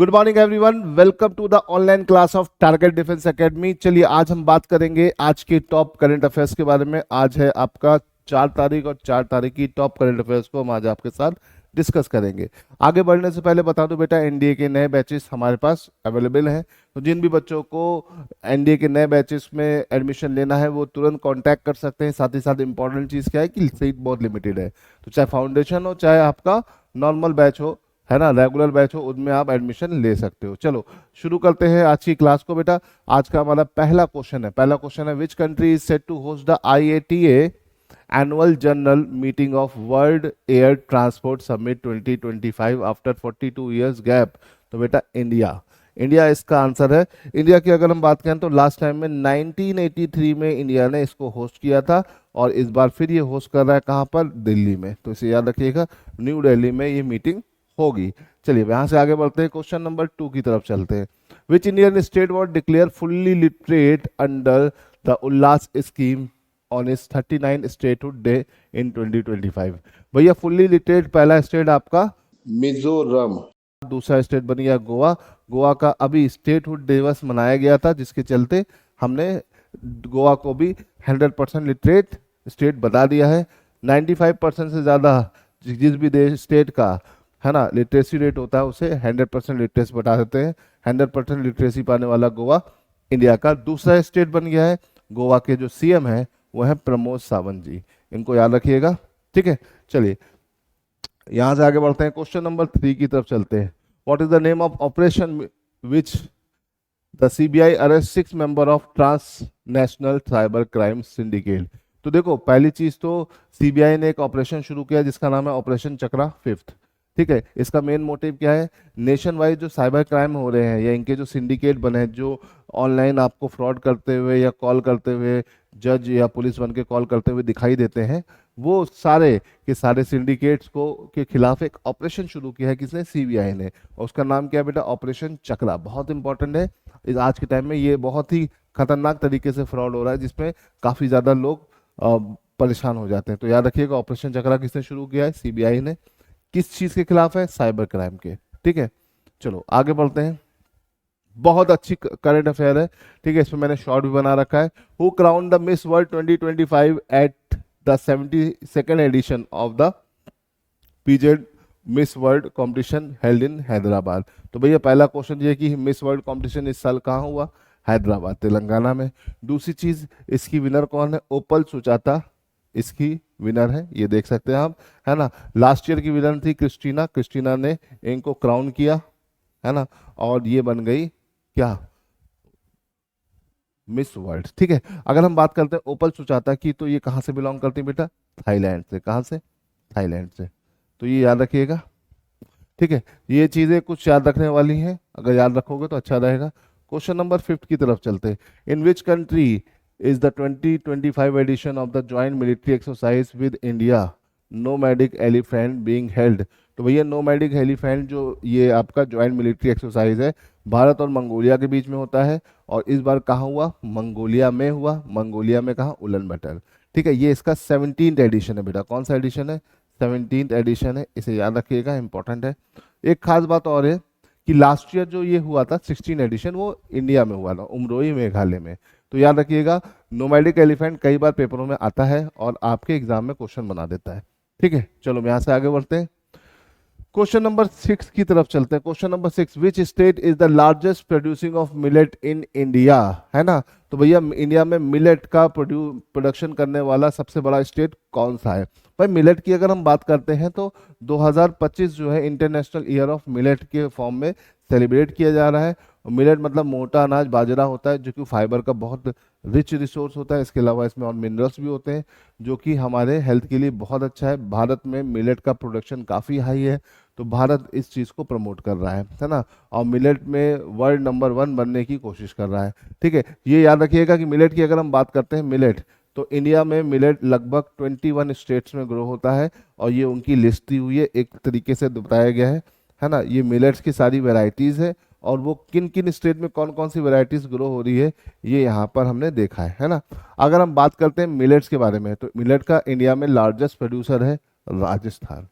Good morning everyone, welcome to the online class of Target Defence Academy. चलिए आज हम बात करेंगे आज के टॉप करंट अफेयर्स के बारे में। आज है आपका 4 तारीख और 4 तारीख की टॉप करंट अफेयर्स को हम आज आपके साथ डिस्कस करेंगे। आगे बढ़ने से पहले बता दूं बेटा, एनडीए के नए बैचेस हमारे पास अवेलेबल हैं, तो जिन भी बच्चों को एनडीए के नए बैचेस में एडमिशन लेना है वो तुरंत कांटेक्ट कर सकते हैं। साथ ही साथ इंपॉर्टेंट चीज़ क्या है कि सीट बहुत लिमिटेड है, तो चाहे फाउंडेशन हो चाहे आपका नॉर्मल बैच हो, है ना, रेगुलर बैच हो, उनमें आप एडमिशन ले सकते हो। चलो शुरू करते हैं आज की क्लास को बेटा। आज का हमारा पहला क्वेश्चन है which country is set to host the IATA annual general meeting of World Air Transport Summit 2025 after 42 years gap. तो बेटा इंडिया इसका आंसर है। इंडिया की अगर हम बात करें तो लास्ट टाइम में 1983 में इंडिया ने इसको होस्ट किया था और इस बार फिर ये होस्ट कर रहा है कहाँ पर, दिल्ली में। तो इसे याद रखिएगा, न्यू दिल्ली में ये मीटिंग होगी। चलिए यहां से आगे बढ़ते हैं, क्वेश्चन नंबर 2 की तरफ चलते हैं। Which Indian state was declare fully literate under the Ullas scheme on इस 39 स्टेटहुड डे इन 2025। भैया फुल्ली लिटरेट पहला स्टेट आपका मिजोरम। दूसरा स्टेट बन गया गोवा का अभी स्टेटहुड दिवस मनाया गया था, जिसके चलते हमने गोवा को भी 100% लिटरेट स्टेट बता दिया है। 95% से ज़्यादा जिस भी देश स्टेट का, है ना, लिटरेसी रेट होता है उसे 100% लिटरेसी बता देते हैं। 100% लिटरेसी पाने वाला गोवा इंडिया का दूसरा स्टेट बन गया है। गोवा के जो सीएम है वो है प्रमोद सावंत जी, इनको याद रखिएगा, ठीक है। चलिए यहां से आगे बढ़ते हैं, क्वेश्चन नंबर 3 की तरफ चलते हैं। What is the name of operation which the CBI arrest 6 member of transnational cyber crime syndicate. तो देखो पहली चीज तो CBI ने एक ऑपरेशन शुरू किया जिसका नाम है ऑपरेशन चक्रा 5th, ठीक है। इसका मेन मोटिव क्या है, नेशन वाइज जो साइबर क्राइम हो रहे हैं या इनके जो सिंडिकेट बने हैं, जो ऑनलाइन आपको फ्रॉड करते हुए या कॉल करते हुए, जज या पुलिस बन के कॉल करते हुए दिखाई देते हैं, वो सारे के सारे सिंडिकेट्स को के खिलाफ एक ऑपरेशन शुरू किया है किसने, CBI ने। और उसका नाम क्या है बेटा, ऑपरेशन चक्रा। बहुत इंपॉर्टेंट है, इस आज के टाइम में ये बहुत ही खतरनाक तरीके से फ्रॉड हो रहा है जिसमें काफी ज्यादा लोग परेशान हो जाते हैं। तो याद रखिएगा, ऑपरेशन चक्रा किसने शुरू किया है, CBI ने। किस चीज के खिलाफ है, साइबर क्राइम के, ठीक है। चलो आगे बढ़ते हैं, बहुत अच्छी करंट अफेयर है, ठीक है। इसमें मैंने शॉर्ट भी बना रखा है। Who crown the Miss World 2025 at the 72nd edition of the PZ Miss World competition held in Hyderabad. तो भैया पहला क्वेश्चन ये कि मिस वर्ल्ड कंपटीशन इस साल कहाँ हुआ, हैदराबाद तेलंगाना में। दूसरी चीज, इसकी विनर कौन है, ओपल सुचाता इसकी विनर है, ये देख सकते हैं आप, है ना। लास्ट ईयर की विनर थी क्रिस्टीना ने इनको क्राउन किया, है ना, और ये बन गई क्या, मिस वर्ल्ड, ठीक है। अगर हम बात करते हैं ओपल सुचाता की, तो ये कहाँ से बिलोंग करती है बेटा, थाईलैंड से। कहाँ से, थाईलैंड से। तो ये याद रखिएगा, ठीक है। ये चीजें कुछ याद रखने वाली हैं, अगर याद रखोगे तो अच्छा रहेगा। क्वेश्चन नंबर 5 की तरफ चलते हैं। इन which country is the 2025 edition of the joint military exercise with India nomadic elephant being held। तो भैया nomadic elephant जो ये आपका joint military exercise है, भारत और मंगोलिया के बीच में होता है, और इस बार कहाँ हुआ, मंगोलिया में हुआ। मंगोलिया में कहाँ, उलन बटर, ठीक है। ये इसका 17th एडिशन है बेटा। कौन सा एडिशन है, 17th एडिशन है, इसे याद रखिएगा, इंपॉर्टेंट है। एक खास बात और है कि लास्ट ईयर जो ये हुआ था 16 एडिशन, वो इंडिया में हुआ था, उमरोई मेघालय में। तो याद रखिएगा, नोमैडिक एलिफेंट कई बार पेपरों में आता है और आपके एग्जाम में क्वेश्चन बना देता है, ठीक है। चलो यहां से आगे बढ़ते हैं, क्वेश्चन नंबर 6 की तरफ चलते हैं। Question number 6, which state is the largest producing of millet in India, है ना। तो भैया इंडिया में मिलेट का प्रोडक्शन करने वाला सबसे बड़ा स्टेट कौन सा है। भाई मिलेट की अगर हम बात करते हैं तो 2025 जो है इंटरनेशनल ईयर ऑफ मिलेट के फॉर्म में सेलिब्रेट किया जा रहा है। मिलेट मतलब मोटा अनाज बाजरा होता है, जो कि फाइबर का बहुत रिच रिसोर्स होता है। इसके अलावा इसमें और मिनरल्स भी होते हैं जो कि हमारे हेल्थ के लिए बहुत अच्छा है। भारत में मिलेट का प्रोडक्शन काफ़ी हाई है, तो भारत इस चीज़ को प्रमोट कर रहा है ना, और मिलेट में वर्ल्ड नंबर 1 बनने की कोशिश कर रहा है, ठीक है। ये याद रखिएगा कि मिलेट की अगर हम बात करते हैं मिलेट, तो इंडिया में मिलेट लगभग 21 स्टेट्स में ग्रो होता है, और ये उनकी लिस्ट दी हुई है, एक तरीके से बताया गया है ना। ये मिलेट्स की सारी वेराइटीज़ है, और वो किन किन स्टेट में कौन कौन सी वेराइटीज ग्रो हो रही है ये यहाँ पर हमने देखा है ना। अगर हम बात करते हैं मिलेट्स के बारे में, तो मिलेट का इंडिया में लार्जेस्ट प्रोड्यूसर है राजस्थान,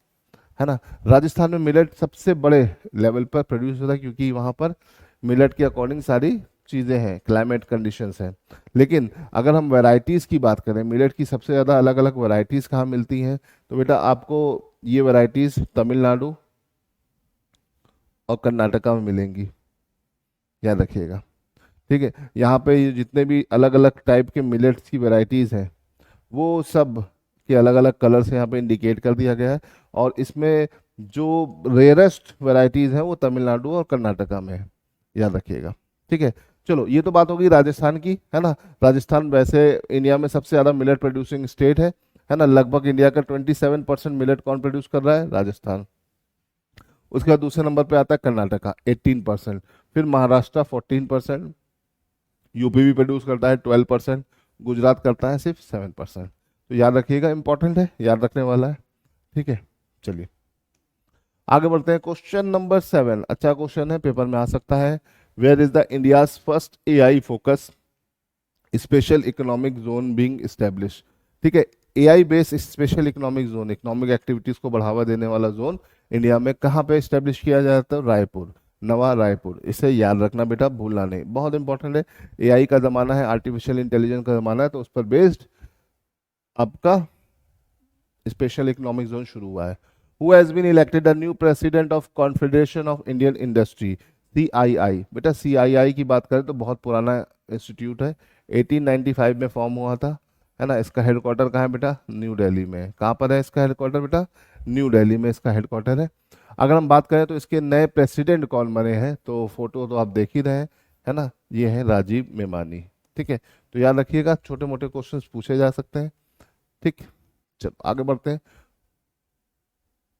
है ना। राजस्थान में मिलेट सबसे बड़े लेवल पर प्रोड्यूस होता है, क्योंकि वहाँ पर मिलेट के अकॉर्डिंग सारी चीज़ें हैं, क्लाइमेट कंडीशंस हैं। लेकिन अगर हम वैरायटीज़ की बात करें, मिलेट की सबसे ज़्यादा अलग अलग वैरायटीज़ कहाँ मिलती हैं, तो बेटा आपको ये वैरायटीज़ तमिलनाडु और कर्नाटका में मिलेंगी, याद रखिएगा। ठीक है, यहाँ पे ये जितने भी अलग अलग टाइप के मिलेट्स की वैरायटीज़ हैं वो सब के अलग अलग कलर से यहाँ पे इंडिकेट कर दिया गया है। और इसमें जो रेयरेस्ट वैरायटीज़ हैं वो तमिलनाडु और कर्नाटका में है, याद रखिएगा। ठीक है, चलो ये तो बात होगी राजस्थान की, है ना। राजस्थान वैसे इंडिया में सबसे ज़्यादा मिलेट प्रोड्यूसिंग स्टेट है ना। लगभग इंडिया का 27% मिलेट कौन प्रोड्यूस कर रहा है, राजस्थान। उसके बाद दूसरे नंबर पे आता है कर्नाटका 18%, फिर महाराष्ट्र 14%, यूपी भी प्रोड्यूस करता है 12%, गुजरात करता है सिर्फ 7%। तो याद रखिएगा, इंपॉर्टेंट है, याद रखने वाला है। ठीक है, चलिए आगे बढ़ते हैं। क्वेश्चन नंबर 7 अच्छा क्वेश्चन है, पेपर में आ सकता है। Where is the India's first AI focus special economic zone being establish. ठीक है, AI based special economic zone, economic activities को बढ़ावा देने वाला जोन इंडिया में कहाँ पे एस्टेब्लिश किया जाता है, रायपुर, नवा रायपुर। इसे याद रखना बेटा, भूलना नहीं, बहुत इंपॉर्टेंट है। एआई का जमाना है, आर्टिफिशियल इंटेलिजेंस का जमाना है, तो उस पर बेस्ड आपका स्पेशल इकोनॉमिक जोन शुरू हुआ है। Who has been elected the new president of Confederation of Indian Industry, CII. बेटा सीआईआई की बात करें तो बहुत पुराना इंस्टीट्यूट है, 1895 में फॉर्म हुआ था, है ना। इसका हेडक्वार्टर कहाँ है बेटा, न्यू दिल्ली में। कहाँ पर है इसका हेडक्वार्टर बेटा, न्यू दिल्ली में इसका हेडक्वार्टर है। अगर हम बात करें तो इसके नए प्रेसिडेंट कौन बने हैं, तो फोटो तो आप देख ही रहे हैं, है ना, ये है राजीव मेमानी। ठीक है, तो याद रखिएगा, छोटे मोटे क्वेश्चंस पूछे जा सकते हैं। ठीक, चलो आगे बढ़ते हैं।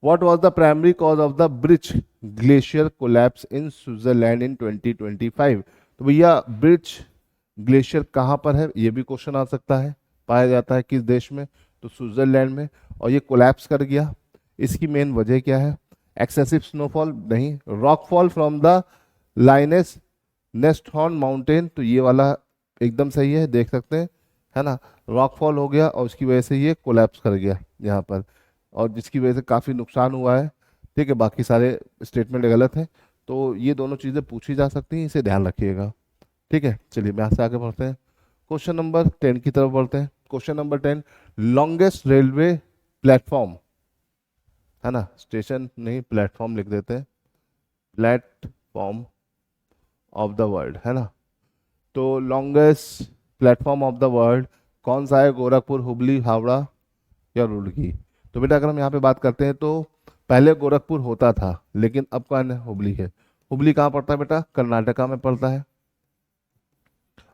What was the primary cause of the Birch Glacier collapse in Switzerland in 2025? तो भैया ब्रिच ग्लेशियर कहाँ पर है, ये भी क्वेश्चन आ सकता है। पाया जाता है किस देश में, तो स्विट्जरलैंड में। और ये कोलैप्स कर गया, इसकी मेन वजह क्या है, एक्सेसिव स्नोफॉल नहीं, rockfall from the lyness nest horn mountain. तो ये वाला एकदम सही है, देख सकते हैं, है ना। रॉकफॉल हो गया और उसकी वजह से ये कोलैप्स कर गया यहाँ पर, और जिसकी वजह से काफ़ी नुकसान हुआ है। ठीक है, बाकी सारे स्टेटमेंट गलत हैं, तो ये दोनों चीज़ें पूछी जा सकती हैं, इसे ध्यान रखिएगा। ठीक है, चलिए यहाँ से आगे बढ़ते हैं, क्वेश्चन नंबर 10 की तरफ बढ़ते हैं। Question number 10, longest railway platform, है ना, स्टेशन नहीं प्लेटफॉर्म लिख देते हैं, प्लेटफॉर्म ऑफ द वर्ल्ड, है ना। तो longest platform of the world कौन सा है, गोरखपुर, हुबली, हावड़ा या रुड़की। तो बेटा अगर हम यहाँ पे बात करते हैं तो पहले गोरखपुर होता था, लेकिन अब कहाँ है, हुबली है। हुबली कहाँ पड़ता है बेटा, कर्नाटका में पड़ता है।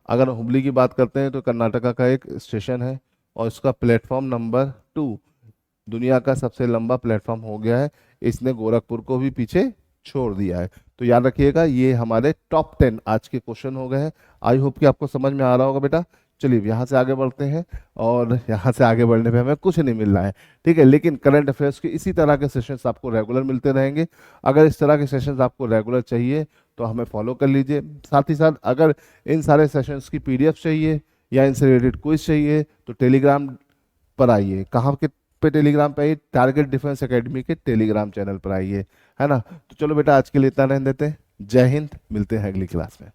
अगर हुबली की बात करते हैं तो कर्नाटका का एक स्टेशन है, और इसका प्लेटफॉर्म नंबर 2 दुनिया का सबसे लंबा प्लेटफॉर्म हो गया है। इसने गोरखपुर को भी पीछे छोड़ दिया है। तो याद रखिएगा, ये हमारे टॉप 10 आज के क्वेश्चन हो गए हैं। आई होप कि आपको समझ में आ रहा होगा बेटा। चलिए यहाँ से आगे बढ़ते हैं, और यहाँ से आगे बढ़ने पे हमें कुछ नहीं मिल रहा है, ठीक है, लेकिन करंट अफेयर्स के इसी तरह के सेशंस आपको रेगुलर मिलते रहेंगे। अगर इस तरह के सेशंस आपको रेगुलर चाहिए तो हमें फॉलो कर लीजिए। साथ ही साथ अगर इन सारे सेशंस की पीडीएफ चाहिए या इनसे रिलेटेड क्विज चाहिए तो टेलीग्राम पर आइए। कहाँ के पे टेलीग्राम पे आइए, टारगेट डिफेंस एकेडमी के टेलीग्राम चैनल पर आइए, है ना। तो चलो बेटा आज के लिए इतना रहने देते हैं। जय हिंद, मिलते हैं अगली क्लास में।